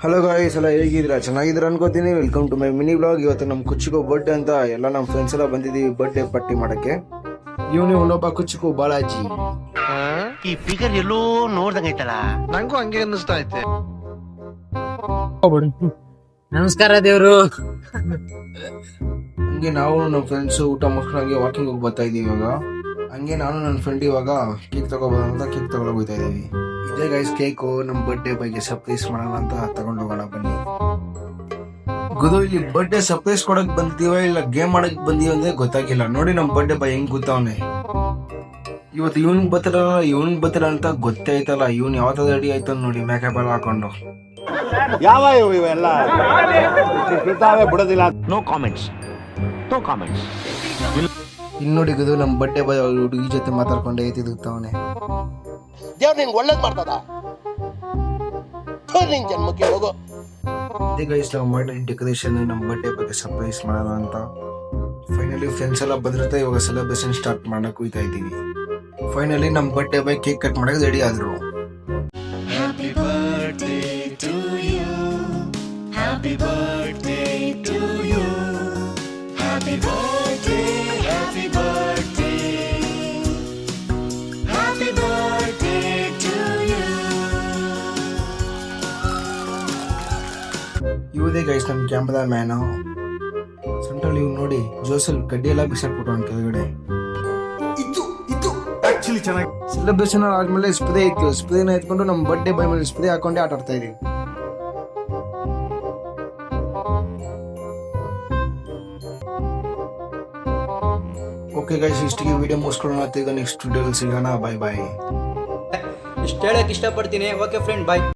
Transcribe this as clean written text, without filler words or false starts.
Hello guys, ಎಲ್ಲ ಹೇಗಿದ್ದೀರಾ? ಚೆನ್ನಾಗಿದ್ದೀರಾ ಅನ್ಕೋತೀನಿ. Welcome to my mini blog. ಇವತ್ತು ನಮ್ಮ ಕುಚ್ಚಿಗೂ ಬರ್ಡೇ ಅಂತ ಎಲ್ಲ ನಮ್ಮ ಫ್ರೆಂಡ್ಸ್ ಎಲ್ಲ ಬಂದಿದ್ದೀವಿ ಬರ್ಡೇ ಪಾರ್ಟಿ ಮಾಡಕ್ಕೆ. ಇವನು ಇನ್ನೊಬ್ಬ ಕುಚ್ಚಿಗೂ ಬಾಲಾಜಿ. ಈ ಫಿಗರ್ ಎಲ್ಲೋ ನೋಡ್ದಂಗೈತಲ್ಲ, ನಂಗೂ ಹಂಗೆ ಅನ್ನಿಸ್ತಾ ಐತೆ. ನಮಸ್ಕಾರ ದೇವ್ರು. ಹಂಗೆ ನಾವು ನಮ್ಮ ಫ್ರೆಂಡ್ಸ್ ಊಟ ಮುಗಿಸ್ಕೊಂಡಾಗೆ ವಾಕಿಂಗ್ ಹೋಗಿ ಬರ್ತಾ ಇದೀವಿ. ಇವಾಗ ಹಂಗೆ ನಾನು ನನ್ನ ಫ್ರೆಂಡ್ ಇವಾಗ ಕೇಕ್ ತಗೋಬೋದಂತ ಕೇಕ್ ತಗೊಳಕ್ ಹೋಗ್ತಾ ಇದೀವಿ. ಇದೇ ಗೈಸ್ ಕೇಕು ನಮ್ಮ ಬರ್ಡೇ ಬಗ್ಗೆ ಸರ್ಪ್ರೈಸ್ ಮಾಡೋಣ ಅಂತ ತಗೊಂಡು ಹೋಗೋಣ ಬನ್ನಿ. ಗುರು, ಇಲ್ಲಿ ಬರ್ಡೇ ಸರ್ಪ್ರೈಸ್ ಕೊಡಕ್ ಬಂದಿದೀವ ಇಲ್ಲ ಗೇಮ್ ಮಾಡಕ್ ಬಂದೀವ ಅಂದ್ರೆ ಗೊತ್ತಾಗಿಲ್ಲ. ನೋಡಿ ನಮ್ಮ ಬರ್ಡೇ ಬಾಯ್ ಹೆಂಗ್ ಗೊತ್ತವನೆ. ಇವತ್ತು ಇವನ್ ಬತ್ತಿರ ಅಂತ ಗೊತ್ತೇ ಐತಲ್ಲ. ಇವನ್ ಯಾವತ್ತದ ರೆಡಿ ಆಯ್ತು ನೋಡಿ, ಮೇಕಪ್ ಎಲ್ಲ ಹಾಕೊಂಡು. ಯಾವ ಇವೆಲ್ಲ ಬಿಡೋದಿಲ್ಲ. No comments. ಇನ್ ನೋಡಿ ಗುರು, ನಮ್ಮ ಬರ್ಡೇ ಬಾಯ್ ಹುಡುಗಿ ಜೊತೆ ಮಾತಾಡ್ಕೊಂಡೆ ಐತಿದ್ದಾವನೆ. ದೇವ್ರು ನಿನ್ಗೆ ಒಳ್ಳೇದ್ ಮಾಡ್ತದ, ನಿನ್ ಜನ್ಮಕ್ಕೆ ಹೋಗೋ. ಇದೇ ಗೈಸ್ ನಾವು ಮಾಡಿ ಡೆಕೋರೇಷನ್ ನಮ್ಮ ಬರ್ಡೇ ಬಗ್ಗೆ ಸರ್ಪ್ರೈಸ್ ಮಾಡೋಣ ಅಂತ. ಫೈನಲಿ ಫ್ರೆಂಡ್ಸ್ ಎಲ್ಲ ಬಂದಿರುತ್ತೆ. ಇವಾಗ ಸೆಲೆಬ್ರೇಷನ್ ಸ್ಟಾರ್ಟ್ ಮಾಡಕ್ ಹೋಗ್ತಾ ಇದ್ದೀವಿ. ಫೈನಲಿ ನಮ್ಮ ಬರ್ಡೇ ಬಾಯ್ ಕೇಕ್ ಕಟ್ ಮಾಡಕ್ಕೆ ರೆಡಿ ಆದ್ರು. ಇವದೇ ಗೈಸ್ ನಮ್ಮ ಕ್ಯಾಮ್ರಾ ಮ್ಯಾನು. ಸೆಂಟ್ರಲ್ ಇವ್ ನೋಡಿ ಜೋಸಲ್ ಕಡ್ಡಿ ಎಲ್ಲ ಬಿಸಾಕ್ಬಿಟ್ಟು ಅವ್ನ ಕೆಳಗಡೆ. ಸೆಲೆಬ್ರೇಷನ್ ಆದ್ಮೇಲೆ ಸ್ಪ್ರೇ ಇತ್ತು. ಸ್ಪ್ರೇನ ಎತ್ಕೊಂಡು ನಮ್ಮ ಬರ್ಡೇ ಬಾಯ್ ಮೇಲೆ ಸ್ಪ್ರೇ ಹಾಕೊಂಡೆ ಆಟ ಆಡ್ತಾ ಇದೀವಿ. ಓಕೆ ಗೈಸ್, ಇಷ್ಟಿಗೆ ವಿಡಿಯೋ ಮುಗಿಸ್ಕೊಳ್ಳೋಣ. ಈಗ ನೆಕ್ಸ್ಟ್ ವಿಡಿಯೋದಲ್ಲಿ ಸಿಗೋಣ. Bye bye. ಇಷ್ಟ ಹೇಳಕ್ ಇಷ್ಟಪಡ್ತೀನಿ. ಓಕೆ ಫ್ರೆಂಡ್, ಬಾಯ್.